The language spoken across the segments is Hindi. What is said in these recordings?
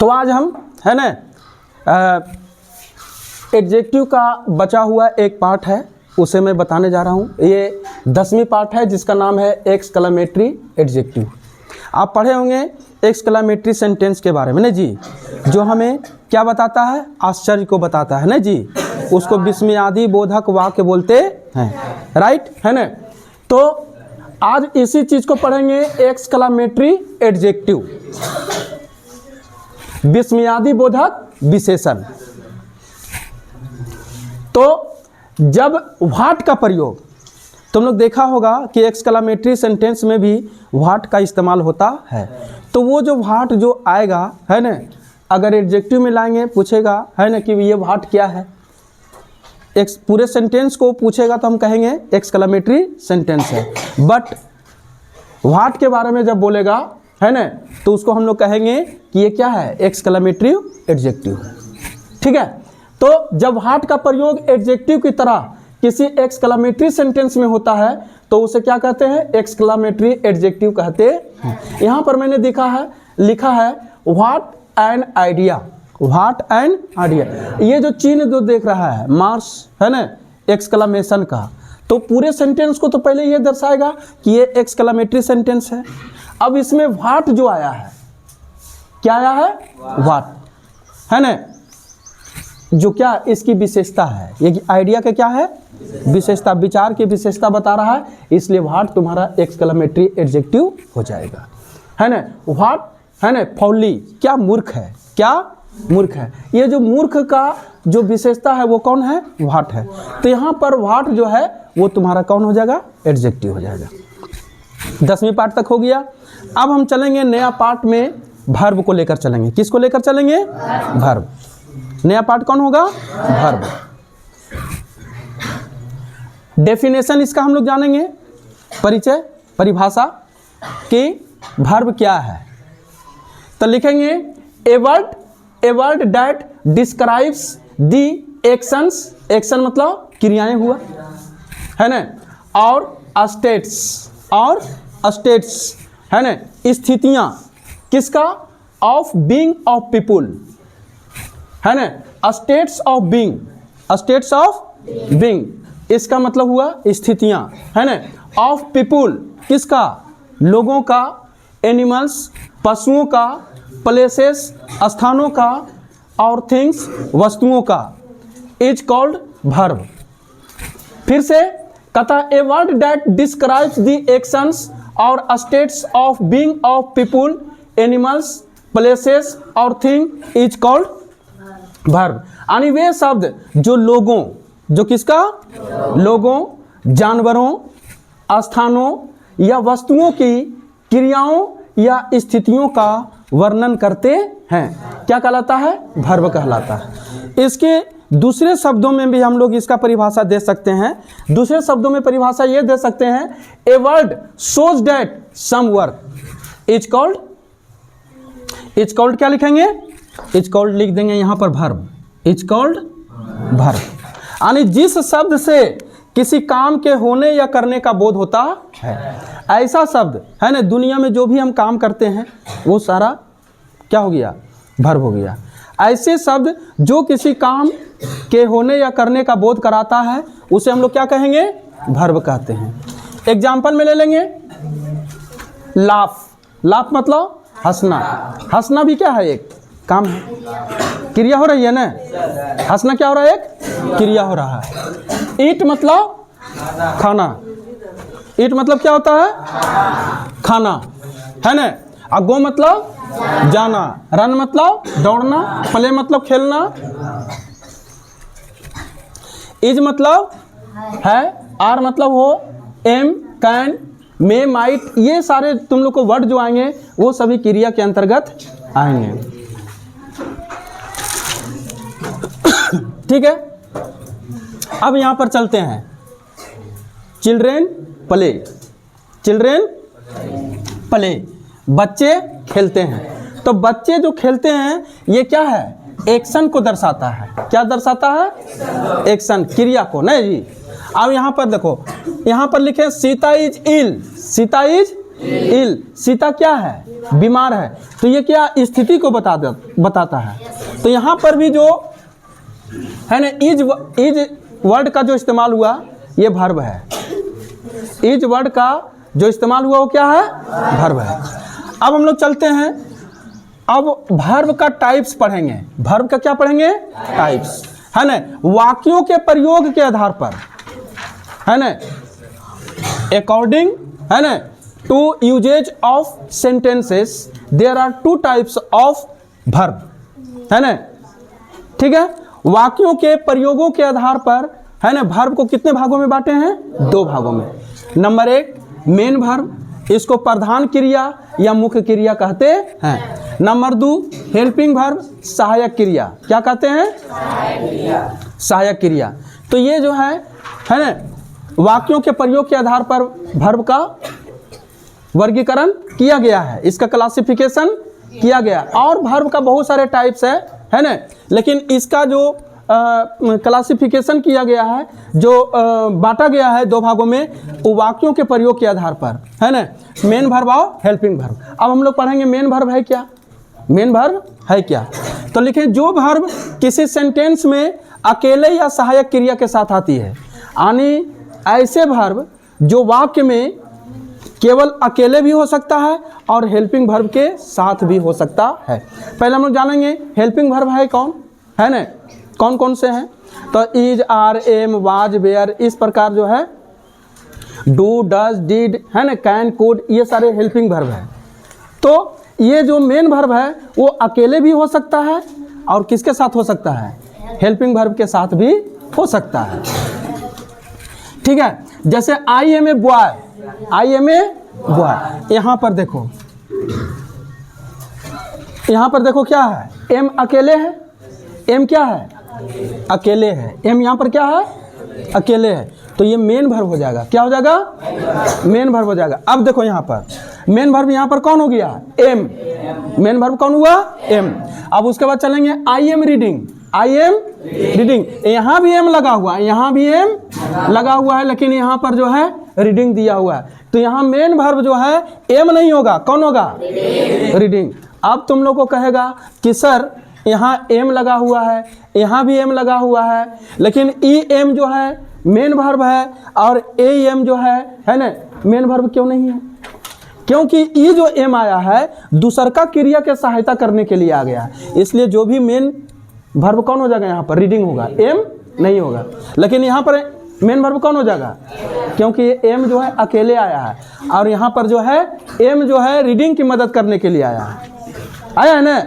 तो आज हम है ना एडजेक्टिव का बचा हुआ एक पार्ट है, उसे मैं बताने जा रहा हूँ। ये 10वीं पार्ट है जिसका नाम है एक्सक्लेमेटरी एडजेक्टिव। आप पढ़े होंगे एक्सक्लेमेटरी सेंटेंस के बारे में ना जी, जो हमें क्या बताता है, आश्चर्य को बताता है ना जी, उसको विस्मयादि बोधक वाक्य बोलते हैं, राइट है ना। तो आज इसी चीज को पढ़ेंगे, एक्सक्लेमेटरी एडजेक्टिव, विस्मयादि बोधक विशेषण। तो जब व्हाट का प्रयोग, तुम लोग देखा होगा कि एक्सक्लेमेटरी सेंटेंस में भी व्हाट का इस्तेमाल होता है। तो वो जो व्हाट जो आएगा है ना, अगर एडजेक्टिव में लाएंगे, पूछेगा है ना कि ये व्हाट क्या है, एक पूरे सेंटेंस को पूछेगा तो हम कहेंगे एक्सक्लेमेटरी सेंटेंस है। बट व्हाट के बारे में जब बोलेगा है ना, तो उसको हम लोग कहेंगे कि ये क्या है, एक्सक्लेमेटरी एडजेक्टिव है। ठीक है। तो जब व्हाट का प्रयोग एडजेक्टिव की तरह किसी एक्सक्लेमेटरी सेंटेंस में होता है तो उसे क्या कहते हैं, एक्सक्लेमेटरी एडजेक्टिव कहते हैं। यहाँ पर मैंने लिखा है what an idea, what an idea. ये जो चिन्ह जो देख रहा है मार्स है ना एक्सक्लेमेशन का, तो पूरे सेंटेंस को तो पहले ये दर्शाएगा कि ये एक्सक्लेमेटरी सेंटेंस है। अब इसमें व्हाट जो आया है, क्या आया है, व्हाट है ना, जो क्या इसकी विशेषता है, ये आइडिया का क्या है, विशेषता, विचार की विशेषता बता रहा है, इसलिए व्हाट तुम्हारा एक्सक्लेमेटरी एडजेक्टिव हो जाएगा है ना। व्हाट है ना फौली, क्या मूर्ख है, क्या मूर्ख है, ये जो मूर्ख का जो विशेषता है वो कौन है, व्हाट है। तो यहाँ पर व्हाट जो है वो तुम्हारा कौन हो जाएगा, एडजेक्टिव हो जाएगा। 10वीं पार्ट तक हो गया। अब हम चलेंगे नया पार्ट में, वर्ब को लेकर चलेंगे। किसको लेकर चलेंगे, वर्ब। नया पार्ट कौन होगा, वर्ब। डेफिनेशन इसका हम लोग जानेंगे, परिचय, परिभाषा कि वर्ब क्या है। तो लिखेंगे ए word that describes the actions, action मतलब क्रियाएं हुआ है ना, और स्टेट्स है ना, स्थितियां, किसका, ऑफ बीइंग ऑफ पीपुल है ना, स्टेट्स ऑफ बीइंग, इसका मतलब हुआ स्थितियां है ना, ऑफ पीपुल, किसका, लोगों का, एनिमल्स, पशुओं का, प्लेसेस, स्थानों का, और थिंग्स, वस्तुओं का, इज कॉल्ड वर्ब। फिर से कहता है a word that describes the actions और states of being of people, animals, places और थिंग इज कॉल्ड वर्ब। यानी वे शब्द जो लोगों, जो किसका, लोगों, जानवरों, स्थानों या वस्तुओं की क्रियाओं या स्थितियों का वर्णन करते हैं, क्या कहलाता है, वर्ब कहलाता है। इसके दूसरे शब्दों में भी हम लोग इसका परिभाषा दे सकते हैं। दूसरे शब्दों में परिभाषा ये दे सकते हैं, a word shows that some work is called, क्या लिखेंगे, इज कॉल्ड लिख देंगे यहाँ पर वर्ब, इज कॉल्ड वर्ब। यानी जिस शब्द से किसी काम के होने या करने का बोध होता है, ऐसा शब्द है ना, दुनिया में जो भी हम काम करते हैं वो सारा क्या हो गया, वर्ब हो गया। ऐसे शब्द जो किसी काम के होने या करने का बोध कराता है उसे हम लोग क्या कहेंगे, वर्ब कहते हैं। एग्जाम्पल में ले लेंगे, लाफ, लाफ मतलब हंसना, हंसना भी क्या है, एक काम है, क्रिया हो रही है ना, हंसना क्या हो रहा है, एक क्रिया हो रहा है। ईट मतलब खाना, ईट मतलब क्या होता है, खाना है ना। और गो मतलब जाना, रन मतलब दौड़ना, प्ले मतलब खेलना, इज मतलब है, आर मतलब हो, एम, कैन, मे, माइट, ये सारे तुम लोग को वर्ड जो आएंगे वो सभी क्रिया के अंतर्गत आएंगे। ठीक है। अब यहां पर चलते हैं, चिल्ड्रेन प्ले, चिल्ड्रेन प्ले, बच्चे खेलते हैं। तो बच्चे जो खेलते हैं ये क्या है, एक्शन को दर्शाता है। क्या दर्शाता है, एक्शन, क्रिया को, नहीं जी। अब यहाँ पर देखो, यहाँ पर लिखे Sita is ill, Sita is ill, Sita क्या है, बीमार है। तो ये क्या स्थिति को बताता है। तो यहाँ पर भी जो है ना इज वर्ड का जो इस्तेमाल हुआ ये वर्ब है। इज वर्ड का जो इस्तेमाल हुआ वो क्या है, वर्ब है। अब हम लोग चलते हैं, अब वर्ब का टाइप्स पढ़ेंगे। वर्ब का क्या पढ़ेंगे, टाइप्स, है ना। वाक्यों के प्रयोग के आधार पर, है ना, अकॉर्डिंग, है ना, to uses of sentences there are two types of verb, है ना। ठीक है, वाक्यों के प्रयोगों के आधार पर, है ना, वर्ब को कितने भागों में बांटे हैं, 2 भागों में। नंबर 1 मेन वर्ब, इसको प्रधान क्रिया या मुख्य क्रिया कहते हैं। नंबर 2 हेल्पिंग वर्ब, सहायक क्रिया, क्या कहते हैं, सहायक क्रिया। तो ये जो है ना, वाक्यों के प्रयोग के आधार पर वर्ब का वर्गीकरण किया गया है, इसका क्लासिफिकेशन किया गया। और वर्ब का बहुत सारे टाइप्स है ना, लेकिन इसका जो क्लासिफिकेशन किया गया है, जो बांटा गया है 2 भागों में, वो वाक्यों के प्रयोग के आधार पर, है ना, मेन वर्ब और हेल्पिंग वर्ब। अब हम लोग पढ़ेंगे मेन वर्ब है क्या, मेन वर्ब है क्या। तो लिखें जो वर्ब किसी सेंटेंस में अकेले या सहायक क्रिया के साथ आती है, यानी ऐसे वर्ब जो वाक्य में केवल अकेले भी हो सकता है और हेल्पिंग वर्ब के साथ भी हो सकता है। पहले हम लोग जानेंगे हेल्पिंग वर्ब है कौन, है ना, कौन कौन से हैं। तो is, are, am, was, were, इस प्रकार जो है डू, डज, डिड, है ना, कैन, कुड, ये सारे हेल्पिंग वर्ब हैं। तो ये जो मेन वर्ब है वो अकेले भी हो सकता है और किसके साथ हो सकता है, हेल्पिंग वर्ब के साथ भी हो सकता है। ठीक है, जैसे I am a boy, I am a boy, यहाँ पर देखो, यहाँ पर देखो क्या है, एम अकेले है, एम क्या है, अकेले है, एम यहाँ पर क्या है, अकेले है। तो ये मेन वर्ब हो जाएगा, क्या हो जाएगा, मेन वर्ब हो जाएगा। अब देखो यहाँ पर मेन वर्ब यहाँ पर कौन हो गया, एम, मेन वर्ब कौन हुआ, एम। अब उसके बाद चलेंगे I am reading, I am reading, यहाँ भी एम लगा हुआ है, यहाँ भी एम लगा हुआ है, लेकिन यहाँ पर जो है रीडिंग दिया हुआ है। तो यहाँ मेन वर्ब जो है एम नहीं होगा, कौन होगा, रीडिंग। अब तुम लोग को कहेगा कि सर यहाँ एम लगा हुआ है, यहाँ भी एम लगा हुआ है, लेकिन ई एम जो है मेन वर्ब है और ए एम जो है ना, मेन वर्ब क्यों नहीं है। क्योंकि ई जो एम आया है दूसरका क्रिया के सहायता करने के लिए आ गया है, इसलिए जो भी मेन वर्ब कौन हो जाएगा, यहाँ पर रीडिंग होगा, एम नहीं होगा। लेकिन यहाँ पर मेन वर्ब कौन हो जाएगा, क्योंकि ये एम जो है अकेले आया है और यहाँ पर जो है एम जो है रीडिंग की मदद करने के लिए आया है ना,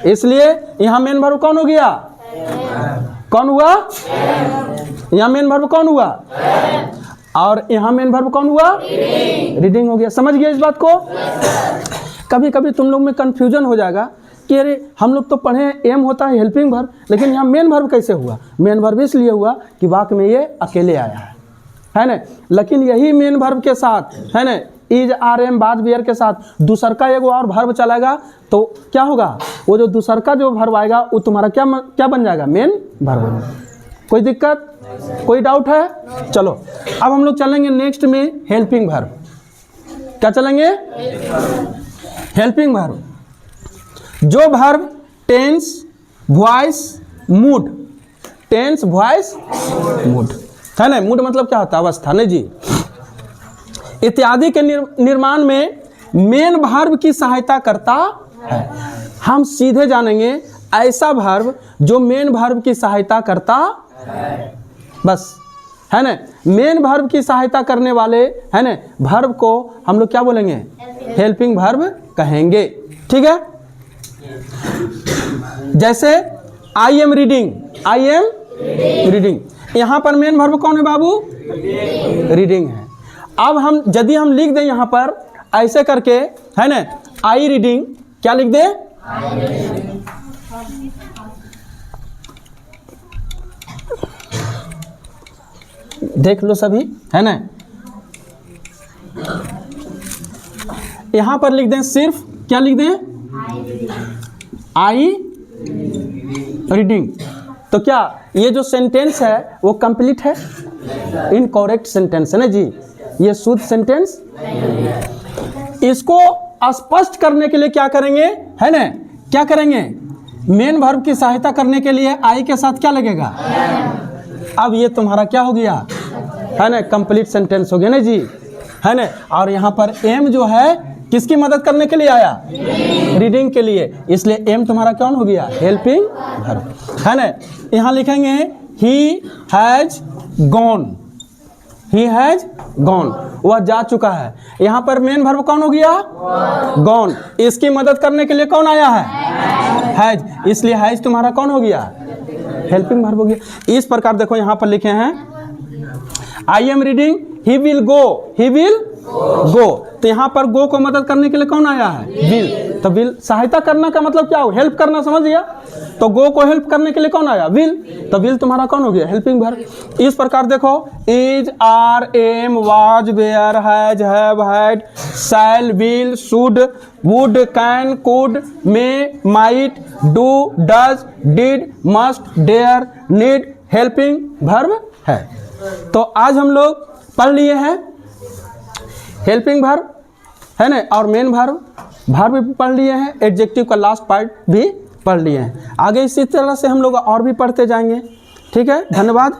इसलिए यहाँ मेन वर्ब कौन हो गया, कौन हुआ, यहाँ मेन वर्ब कौन हुआ, और यहाँ मेन वर्ब कौन हुआ, रीडिंग हो गया। समझ गया इस बात को। कभी कभी तुम लोग में कंफ्यूजन हो जाएगा कि अरे हम लोग तो पढ़े एम होता है हेल्पिंग वर्ब, लेकिन यहाँ मेन वर्ब कैसे हुआ। मेन वर्ब इसलिए हुआ कि वाक्य में ये अकेले आया है ना, लेकिन यही मेन वर्ब के साथ, है ना, is, are, am, was, were के साथ दूसरका एक और वर्ब चलाएगा तो क्या होगा, वो जो दूसरका जो वर्ब आएगा वो तुम्हारा क्या बन जाएगा, मेन वर्ब। कोई दिक्कत, कोई डाउट है। चलो अब हम लोग चलेंगे नेक्स्ट में हेल्पिंग वर्ब। क्या चलेंगे, हेल्पिंग वर्ब। जो verb tense, voice, mood, tense, voice, mood, है ना, मूड मतलब क्या होता है, अवस्था, नहीं जी, इत्यादि के निर्माण में मेन वर्ब की सहायता करता है। हम सीधे जानेंगे ऐसा वर्ब जो मेन वर्ब की सहायता करता है, बस, है ना। मेन वर्ब की सहायता करने वाले, है ना, वर्ब को हम लोग क्या बोलेंगे, हेल्पिंग वर्ब कहेंगे। ठीक है, जैसे I am reading, I am reading, यहाँ पर मेन वर्ब कौन है बाबू, रीडिंग है। अब हम यदि हम लिख दें यहाँ पर ऐसे करके, है ना, आई रीडिंग, क्या लिख दें, देख लो सभी, है ना, यहाँ पर लिख दें सिर्फ, क्या लिख दें, आई रीडिंग। तो क्या ये जो सेंटेंस है वो कंप्लीट है, इनकरेक्ट सेंटेंस है ना जी, ये शुद्ध सेंटेंस। इसको स्पष्ट करने के लिए क्या करेंगे, है ना, क्या करेंगे, मेन वर्ब की सहायता करने के लिए आई के साथ क्या लगेगा, अब ये तुम्हारा क्या हो गया, है ना, कंप्लीट सेंटेंस हो गया ना जी, है ना। और यहाँ पर एम जो है किसकी मदद करने के लिए आया, रीडिंग के लिए, इसलिए एम तुम्हारा कौन हो गया, हेल्पिंग वर्ब, है ना। यहाँ लिखेंगे he has gone, he has gone, वह जा चुका है। यहाँ पर मेन वर्ब कौन हो गया, गॉन, इसकी मदद करने के लिए कौन आया है, हैज, इसलिए हैज तुम्हारा कौन हो गया, हेल्पिंग वर्ब हो गया। इस प्रकार देखो यहाँ पर लिखे हैं I am reading he will go, he will go, तो यहाँ पर गो को मदद करने के लिए कौन आया है, विल, तो विल सहायता करना का मतलब क्या हो, हेल्प करना, समझ गया, तो गो को हेल्प करने के लिए कौन आया, विल, तो विल तुम्हारा कौन हो गया, हेल्पिंग वर्ब। इस प्रकार देखो is, are, am, was, were, has, have, had, shall, will, should, would, can, could, may, might, do, does, did, must, dare, need, helping verb है। तो आज हम लोग पढ़ लिए हैं हेल्पिंग वर्ब, है ना, और मेन वर्ब भी पढ़ लिए हैं, एडजेक्टिव का लास्ट पार्ट भी पढ़ लिए हैं। आगे इसी तरह से हम लोग और भी पढ़ते जाएंगे। ठीक है, धन्यवाद।